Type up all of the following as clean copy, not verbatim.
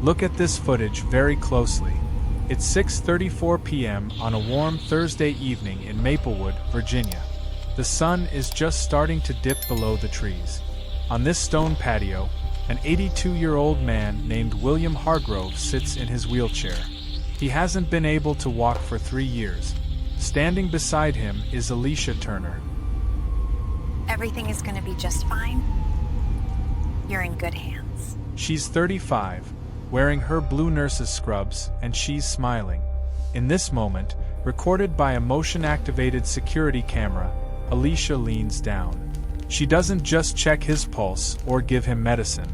Look at this footage very closely. It's 6:34 p.m. on a warm Thursday evening in Maplewood, Virginia. The sun is just starting to dip below the trees. On this stone patio, an 82-year-old man named William Hargrove sits in his wheelchair. He hasn't been able to walk for 3 years. Standing beside him is Alicia Turner. Everything is going to be just fine. You're in good hands. She's 35, wearing her blue nurse's scrubs, and she's smiling. In this moment, recorded by a motion-activated security camera, Alicia leans down. She doesn't just check his pulse or give him medicine.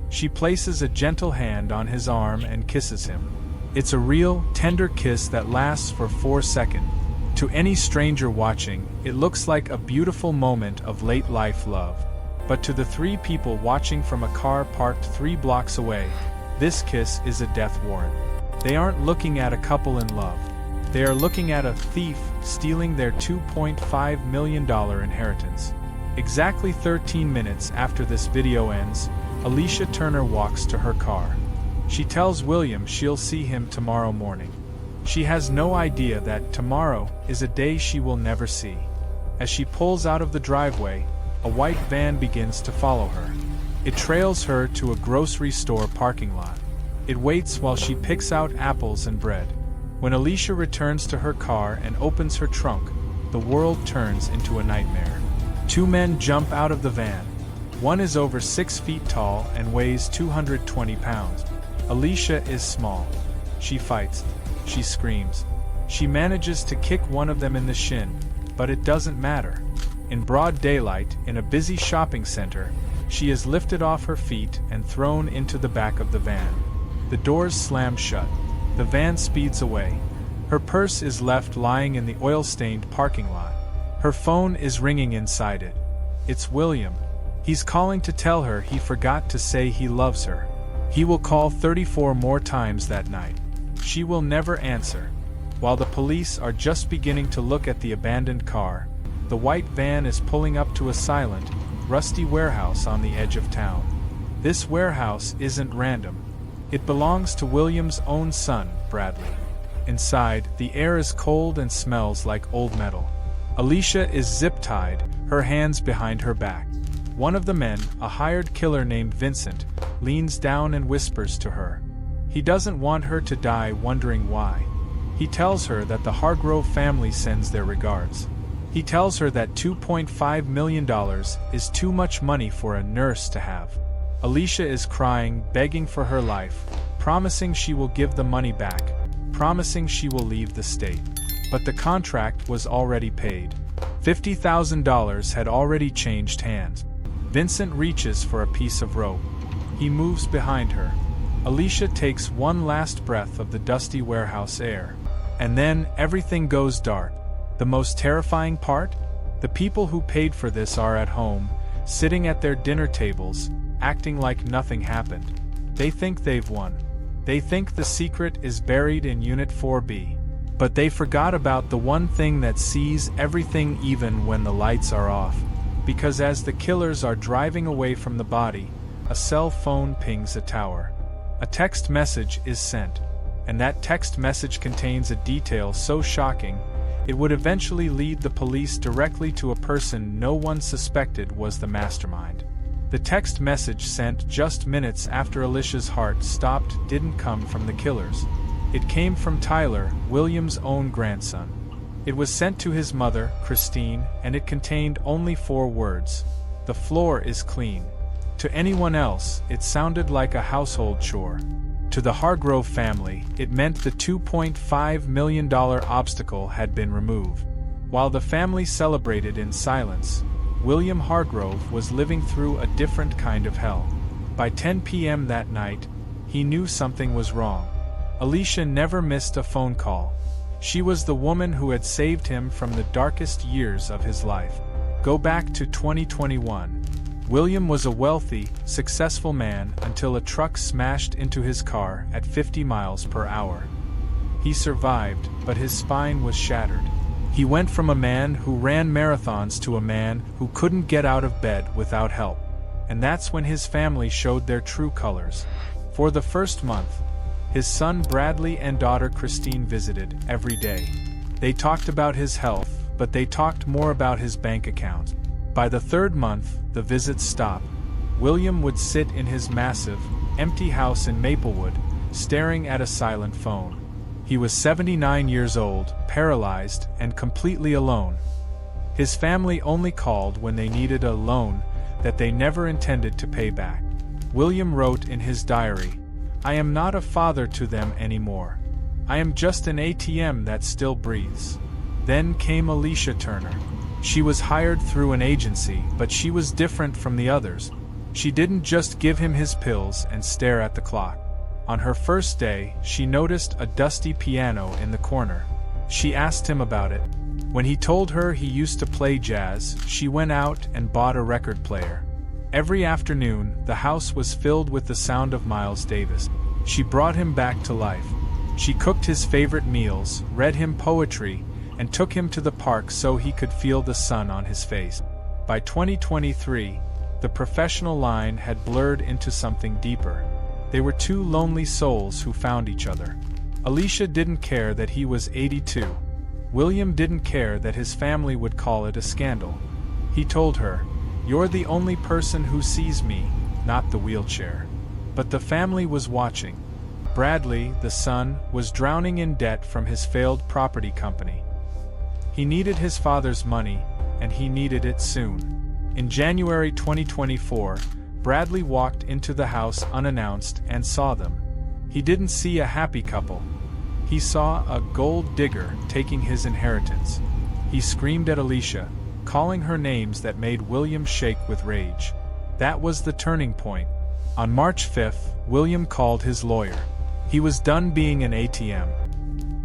She places a gentle hand on his arm and kisses him. It's a real, tender kiss that lasts for 4 seconds. To any stranger watching, it looks like a beautiful moment of late-life love. But to the 3 people watching from a car parked 3 blocks away, this kiss is a death warrant. They aren't looking at a couple in love. They are looking at a thief stealing their $2.5 million inheritance. Exactly 13 minutes after this video ends, Alicia Turner walks to her car. She tells William she'll see him tomorrow morning. She has no idea that tomorrow is a day she will never see. As she pulls out of the driveway, a white van begins to follow her. It trails her to a grocery store parking lot. It waits while she picks out apples and bread. When Alicia returns to her car and opens her trunk, the world turns into a nightmare. 2 men jump out of the van. One is over 6 feet tall and weighs 220 pounds. Alicia is small. She fights. She screams. She manages to kick one of them in the shin, but it doesn't matter. In broad daylight, in a busy shopping center, she is lifted off her feet and thrown into the back of the van. The doors slam shut. The van speeds away. Her purse is left lying in the oil-stained parking lot. Her phone is ringing inside it. It's William. He's calling to tell her he forgot to say he loves her. He will call 34 more times that night. She will never answer. While the police are just beginning to look at the abandoned car, the white van is pulling up to a silent, rusty warehouse on the edge of town. This warehouse isn't random. It belongs to William's own son, Bradley. Inside, the air is cold and smells like old metal. Alicia is zip-tied, her hands behind her back. One of the men, a hired killer named Vincent, leans down and whispers to her. He doesn't want her to die wondering why. He tells her that the Hargrove family sends their regards. He tells her that $2.5 million is too much money for a nurse to have. Alicia is crying, begging for her life, promising she will give the money back, promising she will leave the state. But the contract was already paid. $50,000 had already changed hands. Vincent reaches for a piece of rope. He moves behind her. Alicia takes one last breath of the dusty warehouse air. And then everything goes dark. The most terrifying part? The people who paid for this are at home, sitting at their dinner tables, acting like nothing happened. They think they've won. They think the secret is buried in Unit 4B. But they forgot about the one thing that sees everything even when the lights are off. Because as the killers are driving away from the body, a cell phone pings a tower. A text message is sent. And that text message contains a detail so shocking, it would eventually lead the police directly to a person no one suspected was the mastermind. The text message sent just minutes after Alicia's heart stopped didn't come from the killers. It came from Tyler, William's own grandson. It was sent to his mother, Christine, and it contained only 4 words. The floor is clean. To anyone else, it sounded like a household chore. To the Hargrove family, it meant the $2.5 million obstacle had been removed. While the family celebrated in silence, William Hargrove was living through a different kind of hell. By 10 p.m. that night, he knew something was wrong. Alicia never missed a phone call. She was the woman who had saved him from the darkest years of his life. Go back to 2021. William was a wealthy, successful man until a truck smashed into his car at 50 miles per hour. He survived, but his spine was shattered. He went from a man who ran marathons to a man who couldn't get out of bed without help. And that's when his family showed their true colors. For the first month, his son Bradley and daughter Christine visited every day. They talked about his health, but they talked more about his bank account. By the third month, the visits stopped. William would sit in his massive, empty house in Maplewood, staring at a silent phone. He was 79 years old, paralyzed, and completely alone. His family only called when they needed a loan that they never intended to pay back. William wrote in his diary, "I am not a father to them anymore. I am just an ATM that still breathes." Then came Alicia Turner. She was hired through an agency, but she was different from the others. She didn't just give him his pills and stare at the clock. On her first day, she noticed a dusty piano in the corner. She asked him about it. When he told her he used to play jazz, she went out and bought a record player. Every afternoon, the house was filled with the sound of Miles Davis. She brought him back to life. She cooked his favorite meals, read him poetry, and took him to the park so he could feel the sun on his face. By 2023, the professional line had blurred into something deeper. They were two lonely souls who found each other. Alicia didn't care that he was 82. William didn't care that his family would call it a scandal. He told her, "You're the only person who sees me, not the wheelchair." But the family was watching. Bradley, the son, was drowning in debt from his failed property company. He needed his father's money, and he needed it soon. In January 2024, Bradley walked into the house unannounced and saw them. He didn't see a happy couple. He saw a gold digger taking his inheritance. He screamed at Alicia, calling her names that made William shake with rage. That was the turning point. On March 5th, William called his lawyer. He was done being an ATM.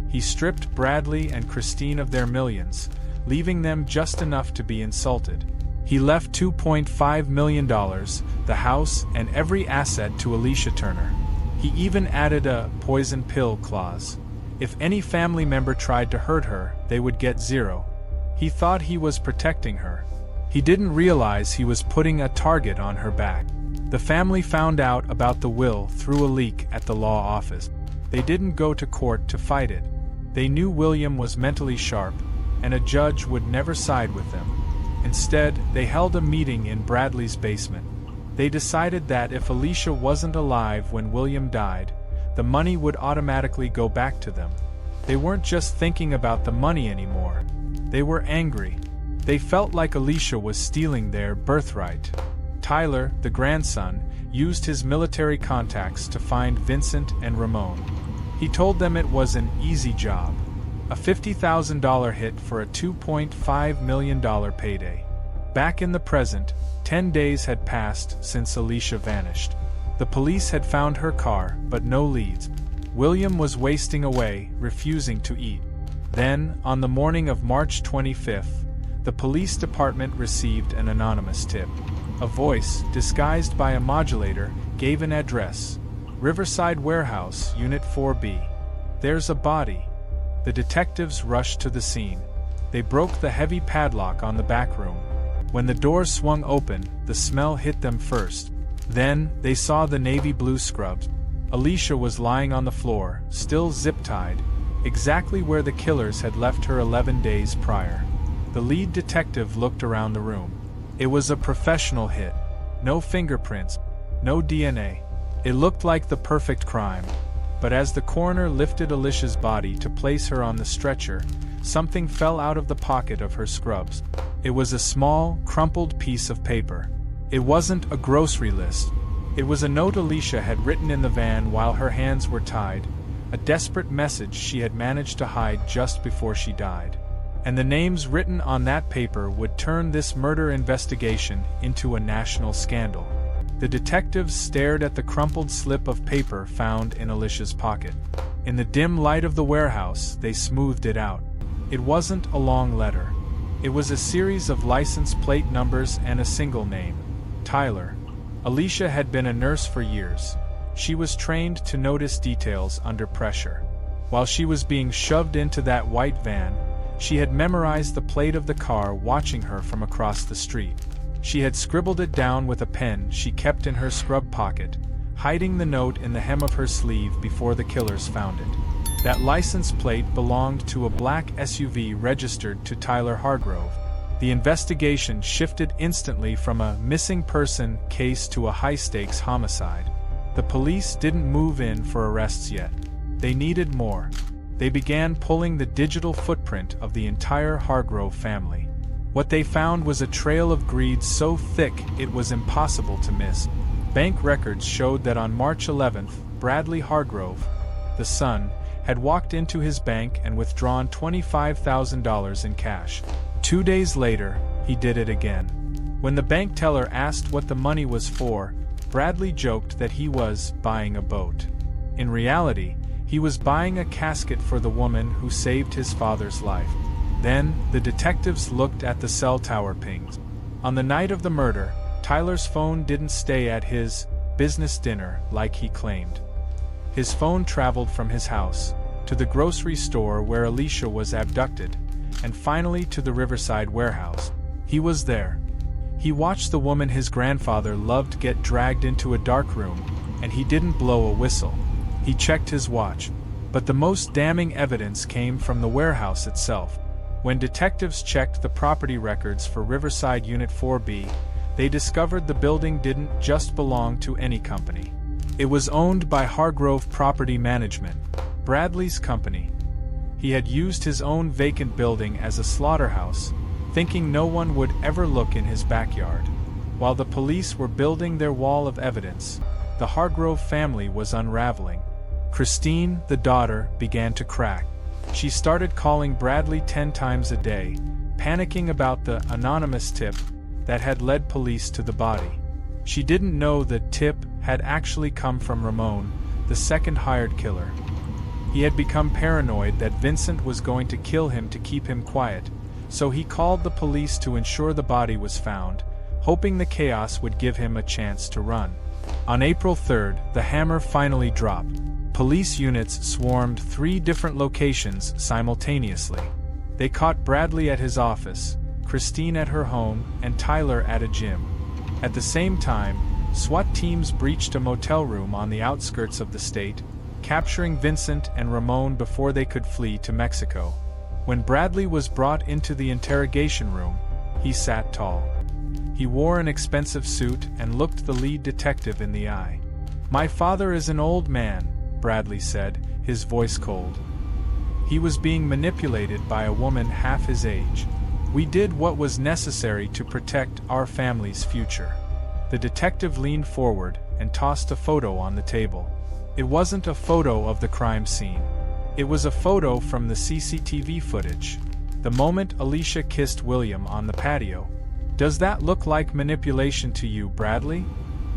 He stripped Bradley and Christine of their millions, leaving them just enough to be insulted. He left $2.5 million, the house, and every asset to Alicia Turner. He even added a poison pill clause. If any family member tried to hurt her, they would get zero. He thought he was protecting her. He didn't realize he was putting a target on her back. The family found out about the will through a leak at the law office. They didn't go to court to fight it. They knew William was mentally sharp, and a judge would never side with them. Instead, they held a meeting in Bradley's basement. They decided that if Alicia wasn't alive when William died, the money would automatically go back to them. They weren't just thinking about the money anymore. They were angry. They felt like Alicia was stealing their birthright. Tyler, the grandson, used his military contacts to find Vincent and Ramon. He told them it was an easy job. A $50,000 hit for a $2.5 million payday. Back in the present, 10 days had passed since Alicia vanished. The police had found her car, but no leads. William was wasting away, refusing to eat. Then, on the morning of March 25th, the police department received an anonymous tip. A voice, disguised by a modulator, gave an address. Riverside Warehouse, Unit 4B. "There's a body." The detectives rushed to the scene. They broke the heavy padlock on the back room. When the door swung open, the smell hit them first. Then, they saw the navy blue scrubs. Alicia was lying on the floor, still zip-tied, exactly where the killers had left her 11 days prior. The lead detective looked around the room. It was a professional hit. No fingerprints, no DNA. It looked like the perfect crime. But as the coroner lifted Alicia's body to place her on the stretcher, something fell out of the pocket of her scrubs. It was a small, crumpled piece of paper. It wasn't a grocery list. It was a note Alicia had written in the van while her hands were tied, a desperate message she had managed to hide just before she died. And the names written on that paper would turn this murder investigation into a national scandal. The detectives stared at the crumpled slip of paper found in Alicia's pocket. In the dim light of the warehouse, they smoothed it out. It wasn't a long letter. It was a series of license plate numbers and a single name: Tyler. Alicia had been a nurse for years. She was trained to notice details under pressure. While she was being shoved into that white van, she had memorized the plate of the car watching her from across the street. She had scribbled it down with a pen she kept in her scrub pocket, hiding the note in the hem of her sleeve before the killers found it. That license plate belonged to a black SUV registered to Tyler Hargrove. The investigation shifted instantly from a missing person case to a high-stakes homicide. The police didn't move in for arrests yet. They needed more. They began pulling the digital footprint of the entire Hargrove family. What they found was a trail of greed so thick it was impossible to miss. Bank records showed that on March 11th, Bradley Hargrove, the son, had walked into his bank and withdrawn $25,000 in cash. 2 days later, he did it again. When the bank teller asked what the money was for, Bradley joked that he was buying a boat. In reality, he was buying a casket for the woman who saved his father's life. Then, the detectives looked at the cell tower pings. On the night of the murder, Tyler's phone didn't stay at his business dinner like he claimed. His phone traveled from his house to the grocery store where Alicia was abducted, and finally to the Riverside warehouse. He was there. He watched the woman his grandfather loved get dragged into a dark room, and he didn't blow a whistle. He checked his watch. But the most damning evidence came from the warehouse itself. When detectives checked the property records for Riverside Unit 4B, they discovered the building didn't just belong to any company. It was owned by Hargrove Property Management, Bradley's company. He had used his own vacant building as a slaughterhouse, thinking no one would ever look in his backyard. While the police were building their wall of evidence, the Hargrove family was unraveling. Christine, the daughter, began to crack. She started calling Bradley 10 times a day, panicking about the anonymous tip that had led police to the body. She didn't know the tip had actually come from Ramon, the second hired killer. He had become paranoid that Vincent was going to kill him to keep him quiet, so he called the police to ensure the body was found, hoping the chaos would give him a chance to run. On April 3rd, the hammer finally dropped. Police units swarmed 3 different locations simultaneously. They caught Bradley at his office, Christine at her home, and Tyler at a gym. At the same time, SWAT teams breached a motel room on the outskirts of the state, capturing Vincent and Ramon before they could flee to Mexico. When Bradley was brought into the interrogation room, he sat tall. He wore an expensive suit and looked the lead detective in the eye. "My father is an old man," Bradley said, his voice cold. "He was being manipulated by a woman half his age. We did what was necessary to protect our family's future." The detective leaned forward and tossed a photo on the table. It wasn't a photo of the crime scene. It was a photo from the CCTV footage. The moment Alicia kissed William on the patio. "Does that look like manipulation to you, Bradley?"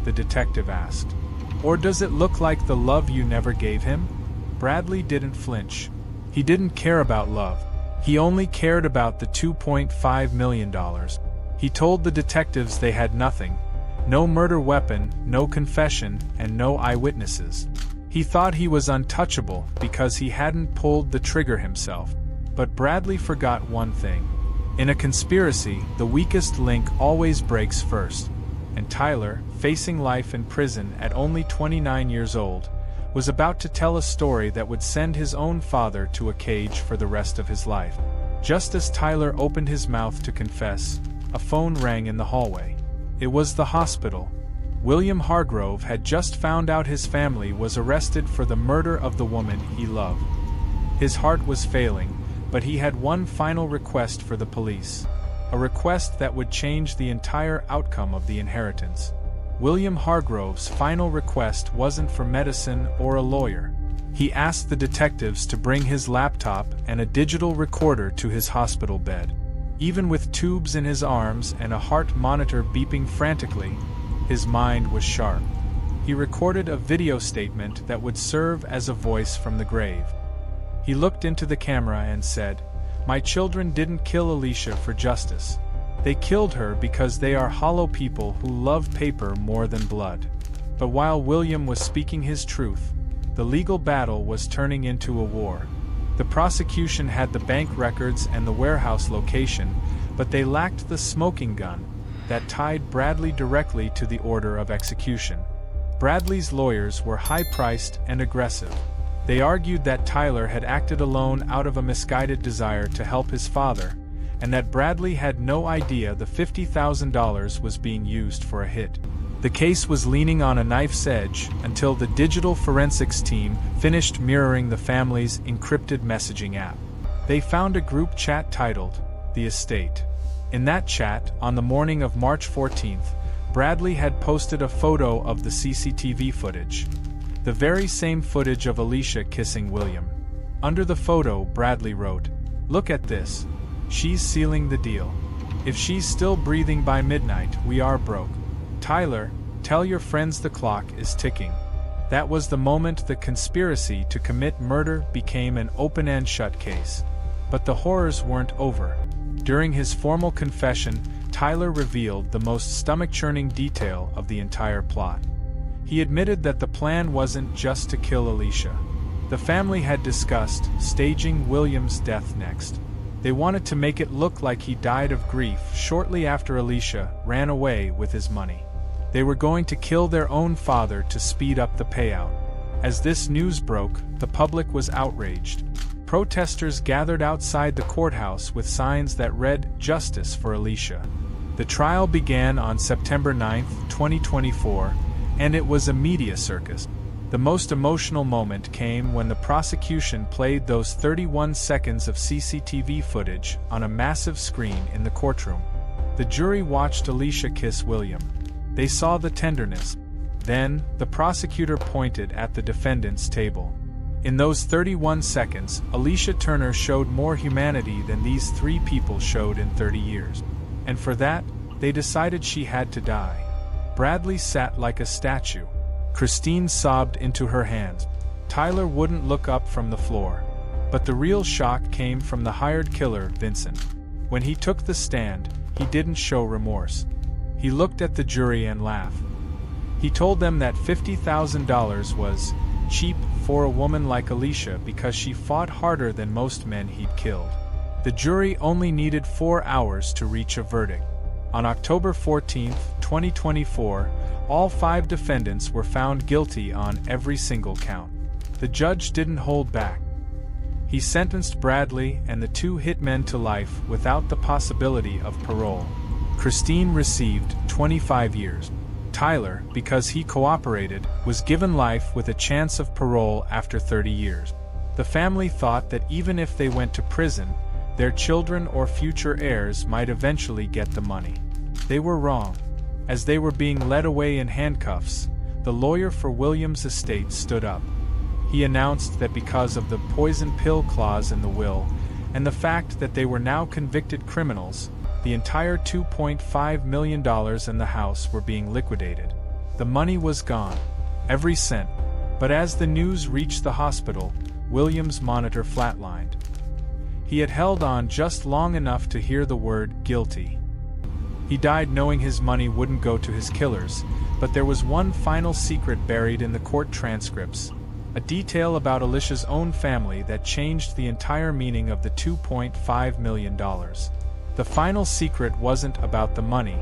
the detective asked. "Or does it look like the love you never gave him?" Bradley didn't flinch. He didn't care about love. He only cared about the $2.5 million. He told the detectives they had nothing. No murder weapon, no confession, and no eyewitnesses. He thought he was untouchable because he hadn't pulled the trigger himself. But Bradley forgot one thing. In a conspiracy, the weakest link always breaks first. And Tyler, facing life in prison at only 29 years old, was about to tell a story that would send his own father to a cage for the rest of his life. Just as Tyler opened his mouth to confess, a phone rang in the hallway. It was the hospital. William Hargrove had just found out his family was arrested for the murder of the woman he loved. His heart was failing, but he had one final request for the police. A request that would change the entire outcome of the inheritance. William Hargrove's final request wasn't for medicine or a lawyer. He asked the detectives to bring his laptop and a digital recorder to his hospital bed. Even with tubes in his arms and a heart monitor beeping frantically, his mind was sharp. He recorded a video statement that would serve as a voice from the grave. He looked into the camera and said, "My children didn't kill Alicia for justice. They killed her because they are hollow people who love paper more than blood." But while William was speaking his truth, the legal battle was turning into a war. The prosecution had the bank records and the warehouse location, but they lacked the smoking gun that tied Bradley directly to the order of execution. Bradley's lawyers were high-priced and aggressive. They argued that Tyler had acted alone out of a misguided desire to help his father, and that Bradley had no idea the $50,000 was being used for a hit. The case was leaning on a knife's edge until the digital forensics team finished mirroring the family's encrypted messaging app. They found a group chat titled, "The Estate." In that chat, on the morning of March 14th, Bradley had posted a photo of the CCTV footage. The very same footage of Alicia kissing William. Under the photo, Bradley wrote, "Look at this. She's sealing the deal. If she's still breathing by midnight, we are broke. Tyler, tell your friends the clock is ticking." That was the moment the conspiracy to commit murder became an open and shut case. But the horrors weren't over. During his formal confession, Tyler revealed the most stomach-churning detail of the entire plot. He admitted that the plan wasn't just to kill Alicia. The family had discussed staging William's death next. They wanted to make it look like he died of grief shortly after Alicia ran away with his money. They were going to kill their own father to speed up the payout. As this news broke, the public was outraged. Protesters gathered outside the courthouse with signs that read, "Justice for Alicia." The trial began on September 9, 2024, and it was a media circus. The most emotional moment came when the prosecution played those 31 seconds of CCTV footage on a massive screen in the courtroom. The jury watched Alicia kiss William. They saw the tenderness. Then, the prosecutor pointed at the defendant's table. In those 31 seconds, Alicia Turner showed more humanity than these three people showed in 30 years. And for that, they decided she had to die. Bradley sat like a statue. Christine sobbed into her hands. Tyler wouldn't look up from the floor. But the real shock came from the hired killer, Vincent. When he took the stand, he didn't show remorse. He looked at the jury and laughed. He told them that $50,000 was cheap for a woman like Alicia because she fought harder than most men he'd killed. The jury only needed 4 hours to reach a verdict. On October 14, 2024, all 5 defendants were found guilty on every single count. The judge didn't hold back. He sentenced Bradley and the 2 hitmen to life without the possibility of parole. Christine received 25 years. Tyler, because he cooperated, was given life with a chance of parole after 30 years. The family thought that even if they went to prison, their children or future heirs might eventually get the money. They were wrong. As they were being led away in handcuffs, the lawyer for William's estate stood up. He announced that because of the poison pill clause in the will, and the fact that they were now convicted criminals, the entire $2.5 million in the house were being liquidated. The money was gone, every cent. But as the news reached the hospital, William's monitor flatlined. He had held on just long enough to hear the word guilty. He died knowing his money wouldn't go to his killers, but there was one final secret buried in the court transcripts, a detail about Alicia's own family that changed the entire meaning of the $2.5 million. The final secret wasn't about the money,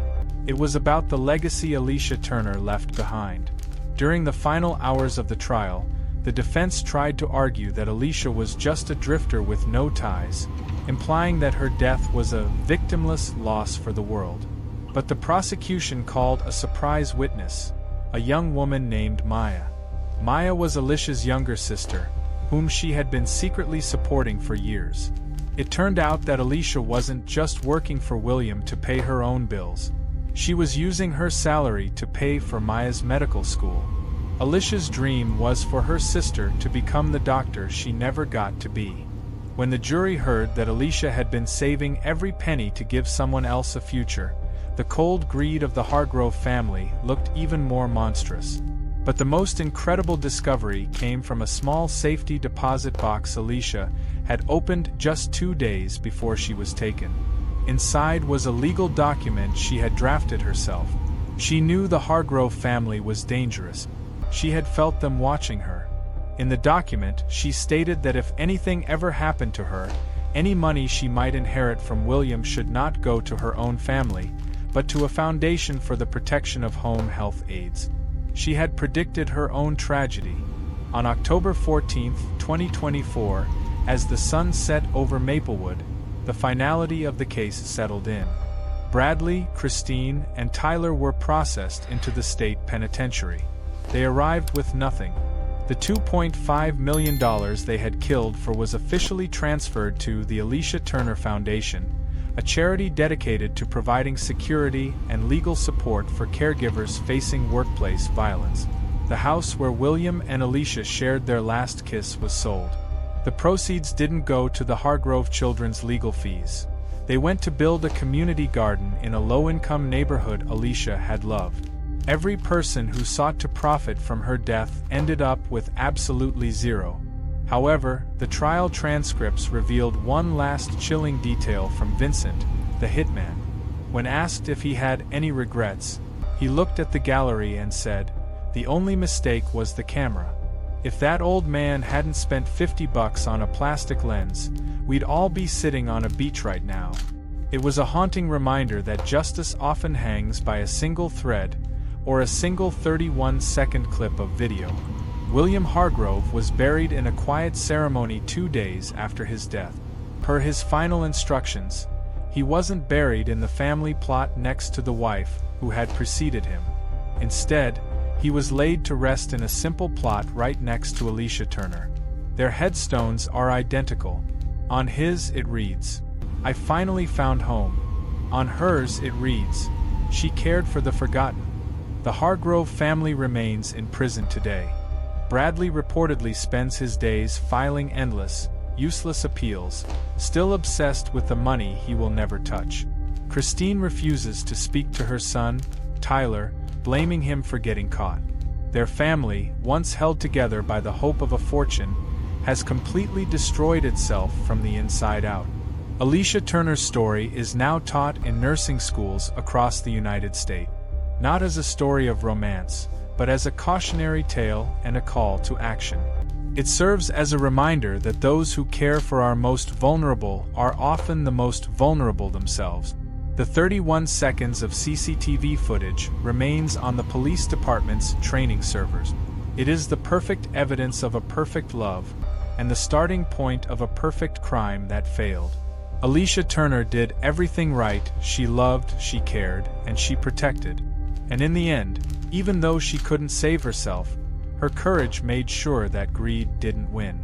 it was about the legacy Alicia Turner left behind. During the final hours of the trial, the defense tried to argue that Alicia was just a drifter with no ties, implying that her death was a victimless loss for the world. But the prosecution called a surprise witness, a young woman named Maya. Maya was Alicia's younger sister, whom she had been secretly supporting for years. It turned out that Alicia wasn't just working for William to pay her own bills. She was using her salary to pay for Maya's medical school. Alicia's dream was for her sister to become the doctor she never got to be. When the jury heard that Alicia had been saving every penny to give someone else a future, the cold greed of the Hargrove family looked even more monstrous. But the most incredible discovery came from a small safety deposit box Alicia had opened just 2 days before she was taken. Inside was a legal document she had drafted herself. She knew the Hargrove family was dangerous. She had felt them watching her. In the document, she stated that if anything ever happened to her, any money she might inherit from William should not go to her own family, but to a foundation for the protection of home health aides. She had predicted her own tragedy. On October 14, 2024, as the sun set over Maplewood, the finality of the case settled in. Bradley, Christine, and Tyler were processed into the state penitentiary. They arrived with nothing. The $2.5 million they had killed for was officially transferred to the Alicia Turner Foundation, a charity dedicated to providing security and legal support for caregivers facing workplace violence. The house where William and Alicia shared their last kiss was sold. The proceeds didn't go to the Hargrove children's legal fees. They went to build a community garden in a low-income neighborhood Alicia had loved. Every person who sought to profit from her death ended up with absolutely zero. However, the trial transcripts revealed one last chilling detail from Vincent, the hitman. When asked if he had any regrets, he looked at the gallery and said, "The only mistake was the camera. If that old man hadn't spent $50 on a plastic lens, we'd all be sitting on a beach right now." It was a haunting reminder that justice often hangs by a single thread, or a single 31-second clip of video. William Hargrove was buried in a quiet ceremony 2 days after his death. Per his final instructions, he wasn't buried in the family plot next to the wife who had preceded him. Instead, he was laid to rest in a simple plot right next to Alicia Turner. Their headstones are identical. On his, it reads, "I finally found home." On hers, it reads, "She cared for the forgotten." The Hargrove family remains in prison today. Bradley reportedly spends his days filing endless, useless appeals, still obsessed with the money he will never touch. Christine refuses to speak to her son, Tyler, blaming him for getting caught. Their family, once held together by the hope of a fortune, has completely destroyed itself from the inside out. Alicia Turner's story is now taught in nursing schools across the United States. Not as a story of romance, but as a cautionary tale and a call to action. It serves as a reminder that those who care for our most vulnerable are often the most vulnerable themselves. The 31 seconds of CCTV footage remains on the police department's training servers. It is the perfect evidence of a perfect love, and the starting point of a perfect crime that failed. Alicia Turner did everything right. She loved, she cared, and she protected. And in the end, even though she couldn't save herself, her courage made sure that greed didn't win.